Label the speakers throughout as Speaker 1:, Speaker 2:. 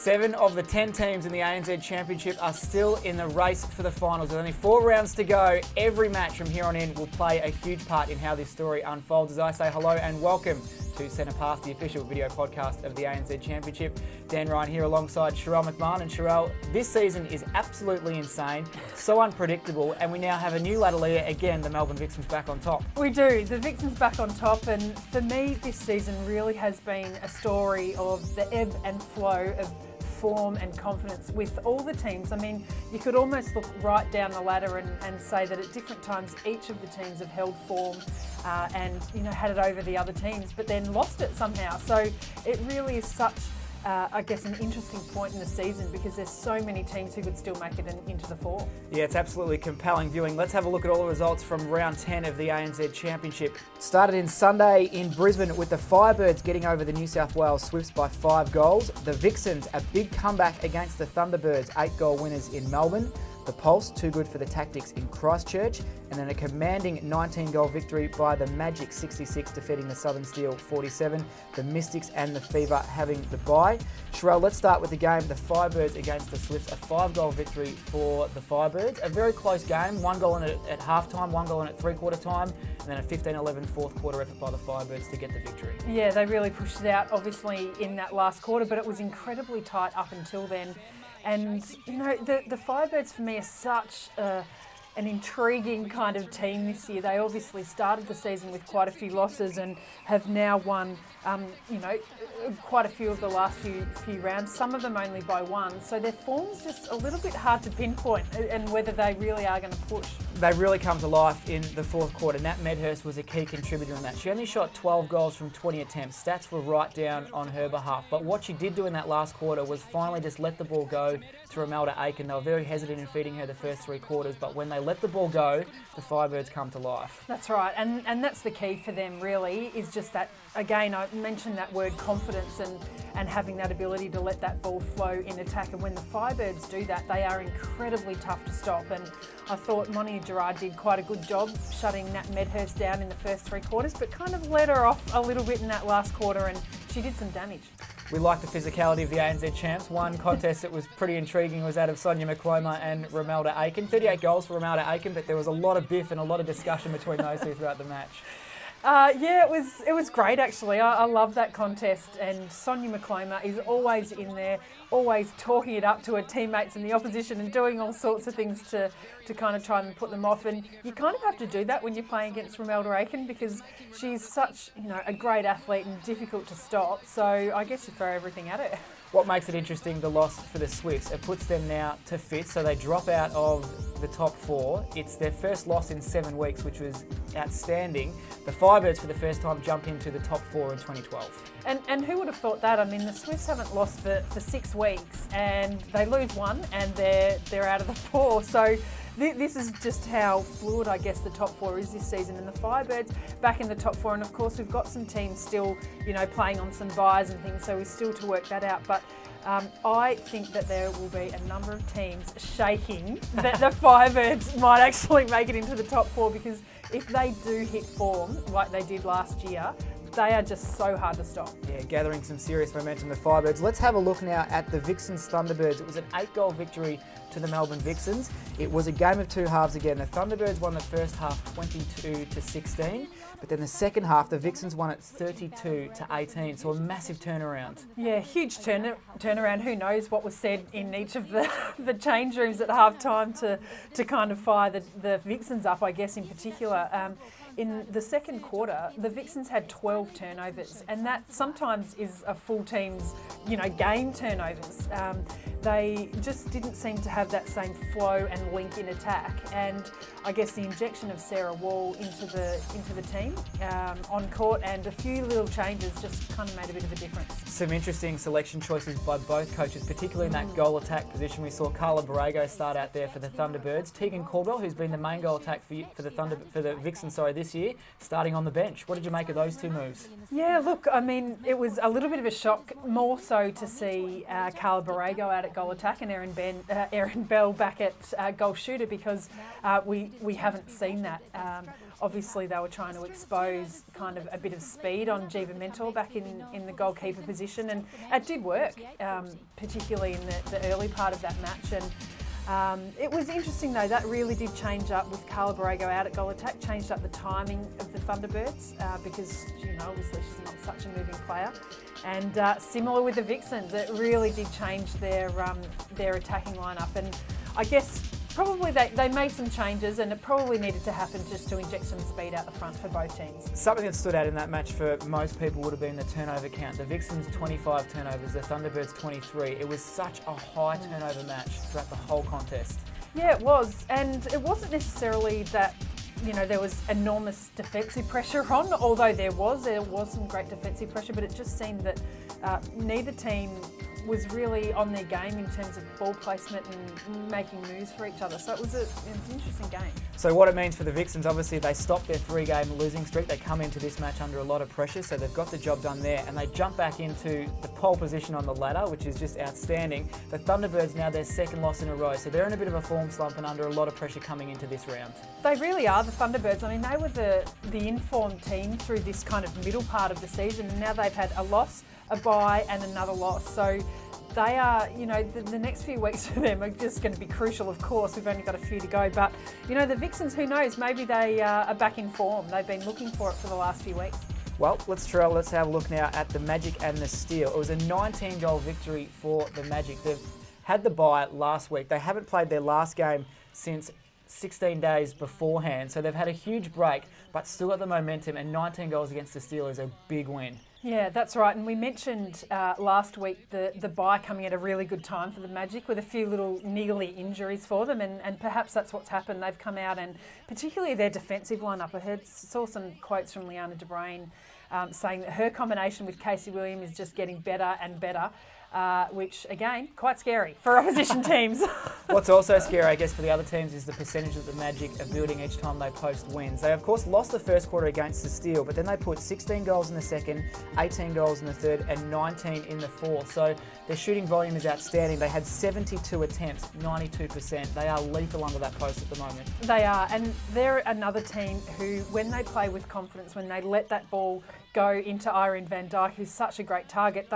Speaker 1: 7 of the 10 teams in the ANZ Championship are still in the race for the finals. With only 4 rounds to go, every match from here on in will play a huge part in how this story unfolds. As I say hello and welcome to Centre Pass, the official video podcast of the ANZ Championship. Dan Ryan here alongside Sharelle McMahon. And Sharelle, this season is absolutely insane, so unpredictable, and we now have a new ladder leader again, the Melbourne Vixens back on top.
Speaker 2: We do, the Vixens back on top, and for me this season really has been a story of the ebb and flow of form and confidence with all the teams. I mean, you could almost look right down the ladder and say that at different times each of the teams have held form and had it over the other teams, but then lost it somehow. So it really is such I guess an interesting point in the season because there's so many teams who could still make it into the four.
Speaker 1: Yeah, it's absolutely compelling viewing. Let's have a look at all the results from round 10 of the ANZ Championship. Started in Sunday in Brisbane with the Firebirds getting over the New South Wales Swifts by 5 goals. The Vixens, a big comeback against the Thunderbirds, 8-goal winners in Melbourne. The Pulse, too good for the Tactics in Christchurch, and then a commanding 19-goal victory by the Magic 66 defeating the Southern Steel 47. The Mystics and the Fever having the bye. Sharelle, let's start with the game. The Firebirds against the Swifts, a 5-goal victory for the Firebirds. A very close game, 1 goal in it at half-time, 1 goal in at three-quarter time, and then a 15-11 fourth-quarter effort by the Firebirds to get the victory.
Speaker 2: Yeah, they really pushed it out, obviously, in that last quarter, but it was incredibly tight up until then. And, the Firebirds for me are such an intriguing kind of team this year. They obviously started the season with quite a few losses and have now won, quite a few of the last few rounds, some of them only by 1. So their form's just a little bit hard to pinpoint and whether they really are going to push.
Speaker 1: They really come to life in the fourth quarter. Nat Medhurst was a key contributor in that. She only shot 12 goals from 20 attempts. Stats were right down on her behalf. But what she did do in that last quarter was finally just let the ball go to Romelda Aiken. They were very hesitant in feeding her the first 3 quarters, but when they let the ball go, the Firebirds come to life.
Speaker 2: That's right, and that's the key for them really, is just that, again, I mentioned that word confidence and having that ability to let that ball flow in attack. And when the Firebirds do that, they are incredibly tough to stop. And I thought Monia Gerard did quite a good job shutting Nat Medhurst down in the first 3 quarters, but kind of let her off a little bit in that last quarter, and she did some damage.
Speaker 1: We like the physicality of the ANZ champs. One contest that was pretty intriguing was that of Sonia McCloma and Romelda Aiken. 38 goals for Romelda Aiken, but there was a lot of biff and a lot of discussion between those two throughout the match.
Speaker 2: Yeah, it was great actually. I love that contest, and Sonia McCloma is always in there, always talking it up to her teammates in the opposition and doing all sorts of things to kind of try and put them off. And you kind of have to do that when you're playing against Romelda Aiken because she's such a great athlete and difficult to stop. So I guess you throw everything at her.
Speaker 1: What makes it interesting, the loss for the Swifts, it puts them now to 5th, so they drop out of the top 4. It's their first loss in 7 weeks, which was outstanding. The Firebirds, for the first time, jump into the top 4 in 2012.
Speaker 2: And who would have thought that? I mean, the Swifts haven't lost for 6 weeks, and they lose 1, and they're out of the 4. So this is just how fluid, I guess, the top 4 is this season. And the Firebirds back in the top 4, and of course we've got some teams still, playing on some buys and things, so we're still to work that out. But I think that there will be a number of teams shaking that the Firebirds might actually make it into the top 4, because if they do hit form like they did last year, they are just so hard to stop.
Speaker 1: Yeah, gathering some serious momentum, the Firebirds. Let's have a look now at the Vixens Thunderbirds. It was an 8-goal victory to the Melbourne Vixens. It was a game of 2 halves again. The Thunderbirds won the first half 22-16, but then the second half, the Vixens won it 32-18, so a massive turnaround.
Speaker 2: Yeah, huge turnaround. Who knows what was said in each of the change rooms at half-time to kind of fire the Vixens up, I guess, in particular. In the second quarter, the Vixens had 12 turnovers, and that sometimes is a full team's, game turnovers. They just didn't seem to have that same flow and link in attack, and I guess the injection of Sarah Wall into the team on court and a few little changes just kind of made a bit of a difference.
Speaker 1: Some interesting selection choices by both coaches, particularly in that goal attack position. We saw Carla Borrego start out there for the Thunderbirds. Tegan Caldwell, who's been the main goal attack for the Vixens this year, starting on the bench. What did you make of those 2 moves?
Speaker 2: Yeah, look, I mean, it was a little bit of a shock, more so to see Carla Borrego out at goal attack and Aaron Bell back at goal shooter, because we haven't seen that. Obviously, they were trying to expose kind of a bit of speed on Jiva Mentor back in the goalkeeper position, and it did work, particularly in the early part of that match. And it was interesting though, that really did change up with Carla Borrego out at goal attack, changed up the timing of the Thunderbirds because, obviously she's not such a moving player. And similar with the Vixens, it really did change their attacking lineup. And I guess probably they made some changes, and it probably needed to happen just to inject some speed out the front for both teams.
Speaker 1: Something that stood out in that match for most people would have been the turnover count. The Vixens 25 turnovers, the Thunderbirds 23. It was such a high turnover match throughout the whole contest.
Speaker 2: Yeah, it was, and it wasn't necessarily that there was enormous defensive pressure on, although there was some great defensive pressure, but it just seemed that neither team was really on their game in terms of ball placement and making moves for each other. So it was an interesting game.
Speaker 1: So what it means for the Vixens, obviously they stopped their 3-game losing streak. They come into this match under a lot of pressure, so they've got the job done there, and they jump back into the pole position on the ladder, which is just outstanding. The Thunderbirds now their second loss in a row, so they're in a bit of a form slump and under a lot of pressure coming into this round.
Speaker 2: They really are, the Thunderbirds. I mean, they were the informed team through this kind of middle part of the season, and now they've had a loss, a bye and another loss. So they are, the next few weeks for them are just going to be crucial, of course. We've only got a few to go. But, the Vixens, who knows, maybe they are back in form. They've been looking for it for the last few weeks.
Speaker 1: Well, let's have a look now at the Magic and the Steel. It was a 19-goal victory for the Magic. They've had the bye last week. They haven't played their last game since 16 days beforehand, so they've had a huge break, but still got the momentum, and 19 goals against the Steel is a big win.
Speaker 2: Yeah, that's right. And we mentioned last week the bye coming at a really good time for the Magic, with a few little niggly injuries for them, and perhaps that's what's happened. They've come out, and particularly their defensive lineup. I saw some quotes from Liana De Bruyne saying that her combination with Casey Williams is just getting better and better. Which, again, quite scary for opposition teams.
Speaker 1: What's also scary, I guess, for the other teams is the percentage that the Magic are building each time they post wins. They, of course, lost the first quarter against the Steel, but then they put 16 goals in the second, 18 goals in the third, and 19 in the fourth. So their shooting volume is outstanding. They had 72 attempts, 92%. They are lethal under that post at the moment.
Speaker 2: They are, and they're another team who, when they play with confidence, when they let that ball go into Irene van Dijk, who's such a great target,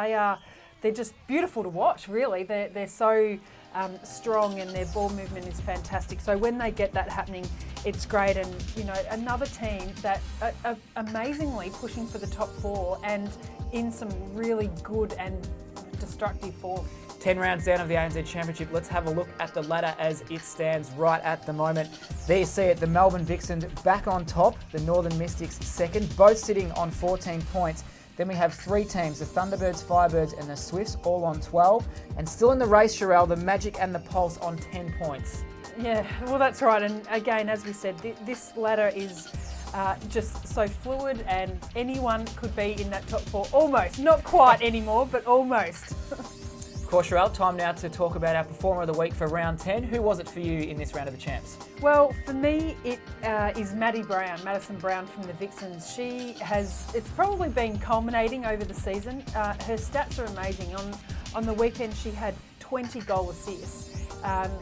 Speaker 2: they're just beautiful to watch, really. They're so strong, and their ball movement is fantastic. So when they get that happening, it's great. And, another team that are amazingly pushing for the top 4 and in some really good and destructive form.
Speaker 1: 10 rounds down of the ANZ Championship. Let's have a look at the ladder as it stands right at the moment. There you see it, the Melbourne Vixens back on top, the Northern Mystics second, both sitting on 14 points. Then we have 3 teams, the Thunderbirds, Firebirds and the Swifts, all on 12. And still in the race, Sherelle, the Magic and the Pulse on 10 points.
Speaker 2: Yeah, well, that's right. And again, as we said, this ladder is just so fluid, and anyone could be in that top 4. Almost. Not quite anymore, but almost.
Speaker 1: Of course, Sherelle, time now to talk about our Performer of the Week for round 10. Who was it for you in this round of the Champs?
Speaker 2: Well, for me, it is Madison Brown from the Vixens. It's probably been culminating over the season. Her stats are amazing. On the weekend, she had 20 goal assists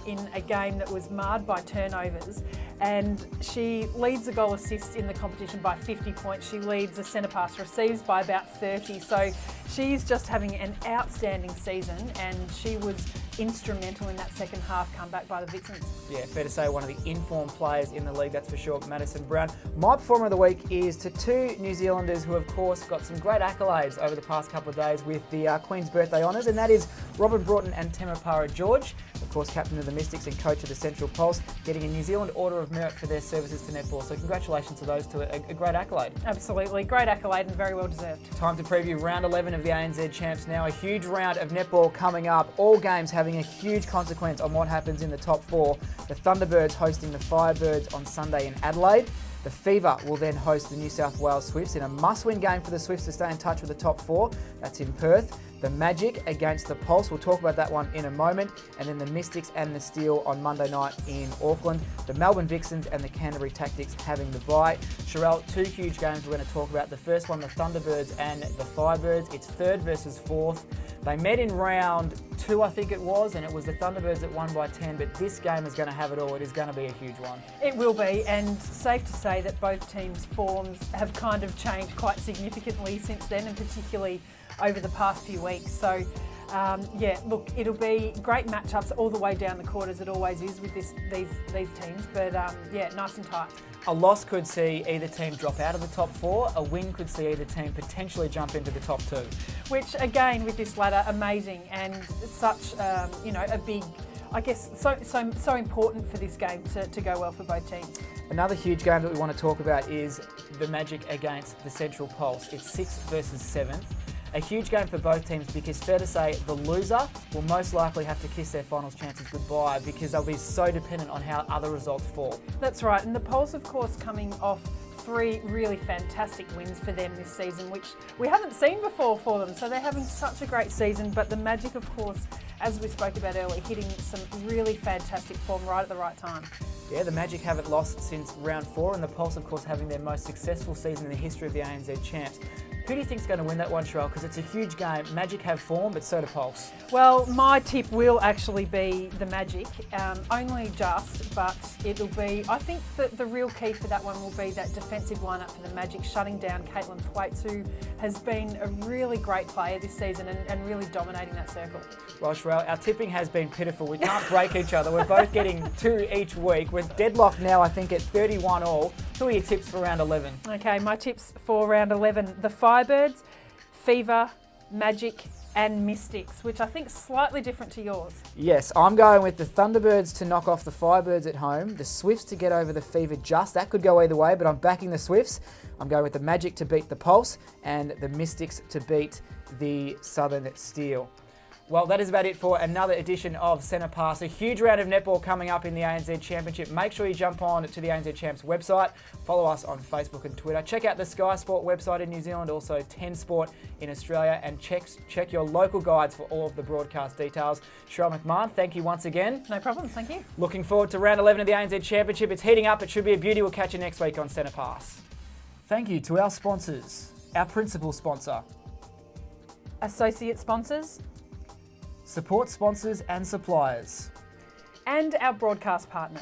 Speaker 2: in a game that was marred by turnovers, and she leads the goal assists in the competition by 50 points. She leads the centre pass receives by about 30. So she's just having an outstanding season, and she was instrumental in that second half comeback by the Vixens.
Speaker 1: Yeah, fair to say one of the informed players in the league, that's for sure, Madison Brown. My Performer of the Week is to 2 New Zealanders who, of course, got some great accolades over the past couple of days with the Queen's Birthday Honours, and that is Robin Broughton and Temapara George, of course, captain of the Mystics and coach of the Central Pulse, getting a New Zealand Order of Merit for their services to netball. So congratulations to those two, a great accolade.
Speaker 2: Absolutely, great accolade and very well deserved.
Speaker 1: Time to preview round 11 of the ANZ Champs now. A huge round of netball coming up. All games having a huge consequence on what happens in the top 4. The Thunderbirds hosting the Firebirds on Sunday in Adelaide. The Fever will then host the New South Wales Swifts in a must-win game for the Swifts to stay in touch with the top 4. That's in Perth. The Magic against the Pulse. We'll talk about that one in a moment. And then the Mystics and the Steel on Monday night in Auckland. The Melbourne Vixens and the Canterbury Tactics having the bye. Sherelle, 2 huge games we're going to talk about. The first one, the Thunderbirds and the Firebirds. It's 3rd versus 4th. They met in round 2, I think it was, and it was the Thunderbirds that won by 10, but this game is going to have it all. It is going to be a huge one.
Speaker 2: It will be, and safe to say that both teams' forms have kind of changed quite significantly since then, and particularly over the past few weeks. So, yeah, look, it'll be great matchups all the way down the court, as it always is with these teams, but yeah, nice and tight.
Speaker 1: A loss could see either team drop out of the top 4. A win could see either team potentially jump into the top 2.
Speaker 2: Which, again, with this ladder, amazing, and such, you know, a big, I guess, so important for this game to go well for both teams.
Speaker 1: Another huge game that we want to talk about is the Magic against the Central Pulse. It's 6th versus 7th. A huge game for both teams because, fair to say, the loser will most likely have to kiss their finals chances goodbye because they'll be so dependent on how other results fall.
Speaker 2: That's right, and the Pulse, of course, coming off 3 really fantastic wins for them this season, which we haven't seen before for them. So they're having such a great season, but the Magic, of course, as we spoke about earlier, hitting some really fantastic form right at the right time.
Speaker 1: Yeah, the Magic haven't lost since round 4, and the Pulse, of course, having their most successful season in the history of the ANZ Champs. Who do you think's going to win that one, Sherelle? Because it's a huge game. Magic have form, but so do Pulse.
Speaker 2: Well, my tip will actually be the Magic, only just, but it'll be, I think that the real key for that one will be that defensive lineup for the Magic, shutting down Caitlin Thwaites, who has been a really great player this season and really dominating that circle.
Speaker 1: Well, Sherelle, our tipping has been pitiful. We can't break each other. We're both getting 2 each week. We're deadlocked now, I think, at 31 all. Who are your tips for round 11?
Speaker 2: Okay, my tips for round 11, the Firebirds, Fever, Magic and Mystics, which I think is slightly different to yours.
Speaker 1: Yes, I'm going with the Thunderbirds to knock off the Firebirds at home, the Swifts to get over the Fever just. That could go either way, but I'm backing the Swifts. I'm going with the Magic to beat the Pulse and the Mystics to beat the Southern Steel. Well, that is about it for another edition of Centre Pass. A huge round of netball coming up in the ANZ Championship. Make sure you jump on to the ANZ Champs website. Follow us on Facebook and Twitter. Check out the Sky Sport website in New Zealand, also 10 Sport in Australia, and check your local guides for all of the broadcast details. Sherelle McMahon, thank you once again.
Speaker 2: No problem, thank you.
Speaker 1: Looking forward to round 11 of the ANZ Championship. It's heating up. It should be a beauty. We'll catch you next week on Centre Pass. Thank you to our sponsors, our principal sponsor,
Speaker 2: Associate sponsors,
Speaker 1: support sponsors and suppliers,
Speaker 2: and our broadcast partners.